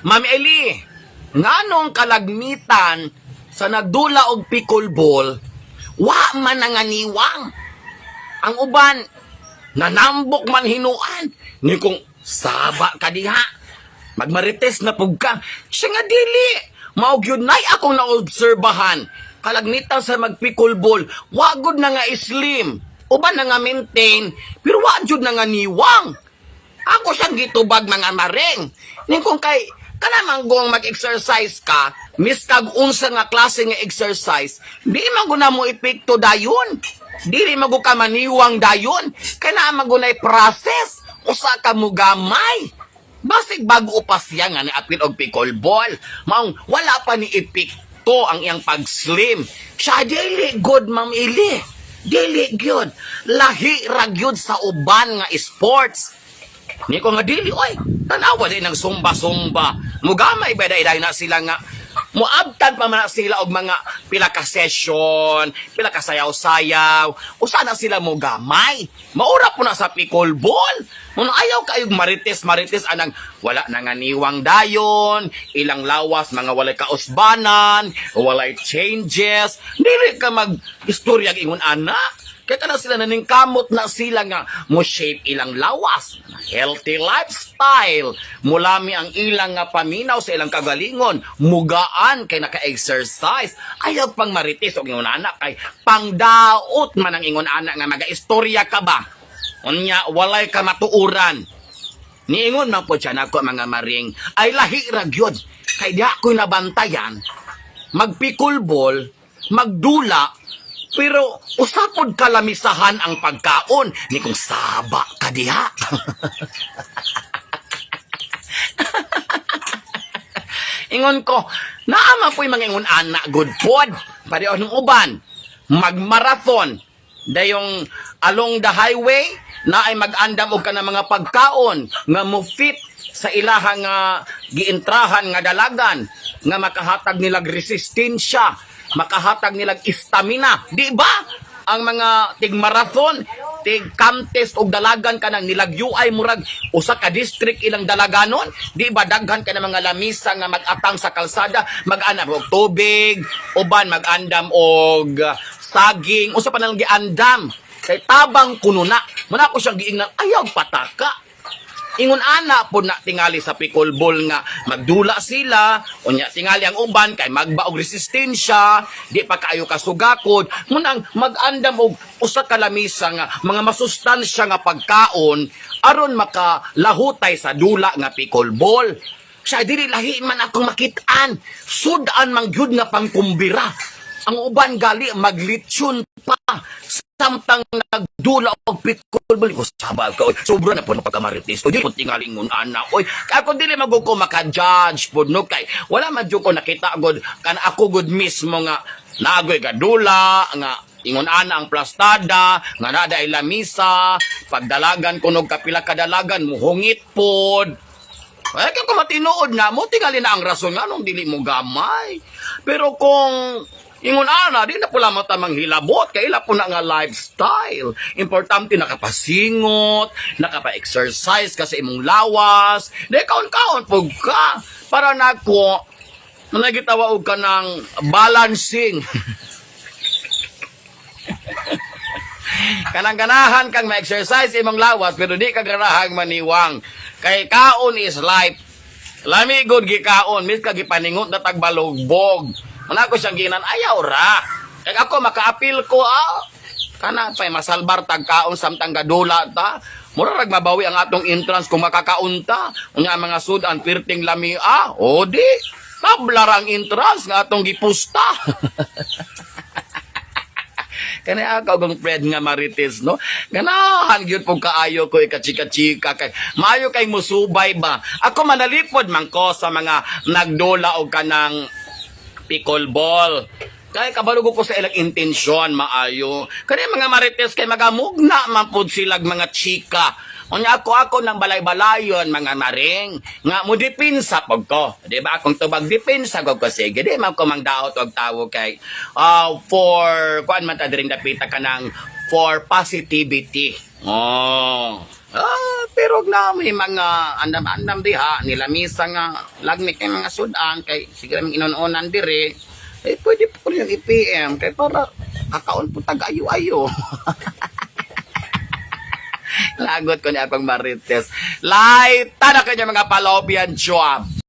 Ma'am Eli, nganong kalagmitan sa nagdula og pickleball, wa man nanganiwang. Ang uban, nanambok man hinuan. Ni kung saba ka diha, magmarites na pug ka. Siya nga dili, maog yun nay akong naobserbahan. Kalagmitan sa magpickleball, wagod na nga slim. Uban na nga maintain, pero wajud na nga niwang. Ako siyang gitubag mga maring. Ning kung kay kanamang gong mag-exercise ka, miskag unsa nga klase nga exercise, di maguna mo epekto dayon. Dili magu ka maniwang dayon. Kaya na magunay process. Usa ka mo gamay. Basig bago upas siya nga ni apil og pickleball. Maong wala pa ni epekto ang iyang pag-slim. Siya dili good, Ma'am Eli. Dili gyud. Lahi ra gyud sa uban nga sports. Ni ko nga dili, oy, tanawa din ng sumba-sumba. Mugamay ba day na sila nga, muabtan pa man na sila og mga pila ka session, pila ka sayaw-sayaw, usa na sila mugamay. Maura po na sa pickleball. Muna ayaw kayong marites anang wala na nga niwang dayon, ilang lawas, mga walay kausbanan, walay changes, dili ka mag-istorya ingon anak. Kaya na sila naningkamot na sila nga mo shape ilang lawas. Healthy lifestyle. Mulami ang ilang nga paminaw sa ilang kagalingon. Mugaan kay naka-exercise. Ayaw pang marites o ingon anak kay pangdaot man ang ingon anak nga maga-istorya ka ba? Unya, walay ka matuuran. Niingon man po siya nako mga maring ay lahi ra gyud. Kay di ako'y nabantayan. Magpickleball, magdula, pero usapod kalamisahan ang pagkaon ni kung saba ka diha. Ingon ko, naama po'y mga ingon anak good pod. Pareho ng uban, magmarathon. Dayong along the highway na ay mag-andam og ka ng mga pagkaon nga mo fit sa ilahang giintrahan nga dalagan nga makahatag nilag resistensya, makahatag nilag stamina, di ba? Ang mga tig-marathon, tig-contest og dalagan ka ng nilagyo ay murag usa ka district ilang dalaganon, di ba daghan ka ng mga lamisa nga mag-atang sa kalsada, mag-andam og tubig, uban mag-andam og saging, usa pa nang giandam. Kay tabang kuno na, muna ko siyang giingnan, ayaw pataka. Ingon ana po na tingali sa pickleball nga magdula sila, unya tingali ang uban kay magbaog resistensya, di pa kaayo kasugakod, munang mag-andam og usa ka lamisa nga mga masustansya nga pagkaon aron makalahutay sa dula nga pickleball. Siya dili lahi man akong makitaan, sudan man gyud nga pangkumbira. Ang uban gali maglitsyon pa samtang nagdula og pickleball ko sabal ka. Sobra na po na pagkamaritis. O di po tingalingon anak. Oy, ako dili maguko maka-judge po no kay wala man jud ko nakita god kan ako good mismo nga nagoy gadula nga ingon ana ang plastada nga nada ay lamisa pagdalagan kunog kapila kadalagan muhungit pod. Ay kung matinuod na mo tingali na ang rason nga nung dili mo gamay. Pero kung ingon ana, di na pula mo tamang hilabot, kaila po na nga lifestyle. Importante nakapasingot, nakapa-exercise ka sa imong lawas, di kaon-kaon po ka. Para nako, nagitawaog ka ng balancing. Kanang-ganahan kang ma-exercise imong lawas, pero di ka garahang maniwang. Kay kaon is life. Lami good gikaon, mis ka gipaningot na tagbalogbog. Muna ko siyang ginan, ayaw ra. Kaya ako, maka-appeal ko, kanang pa'y masalbar tagkaon samtang gadula ta. Murarag mabawi ang atong entrance kung makakaunta. Unya mga sudan, pirting lami, o di. Tablar ang entrance nga atong gipusta. Kaya ako kong friend nga marites, no? Ganahan yun pong kaayo ko, ikachika-chika. Maayo kay musubay ba? Ako manalipod man ko sa mga nagdula o kanang pickleball. Kaya kabalugo ko sa ilang intensyon, maayo. Kaya mga marites, kay magamugna man po silag mga chika. Unya ako ng balay-balayon, mga maring. Nga mo dipinsa pag ko. Di ba akong tubag dipinsa ko sige. Di man ko mang daot og tawo kay for, kuan man ta diring dapita ka ng for positivity. Oh. Pero na may mga andam-andam diha, nilamisa nga lagmi kay mga sudan, kay sige lang inunonan dire, pwede po yung i-PM, kay para kakaon po tag-ayo-ayo. Lagot ko niya pang marites. Light, tanak kanya mga palobian job.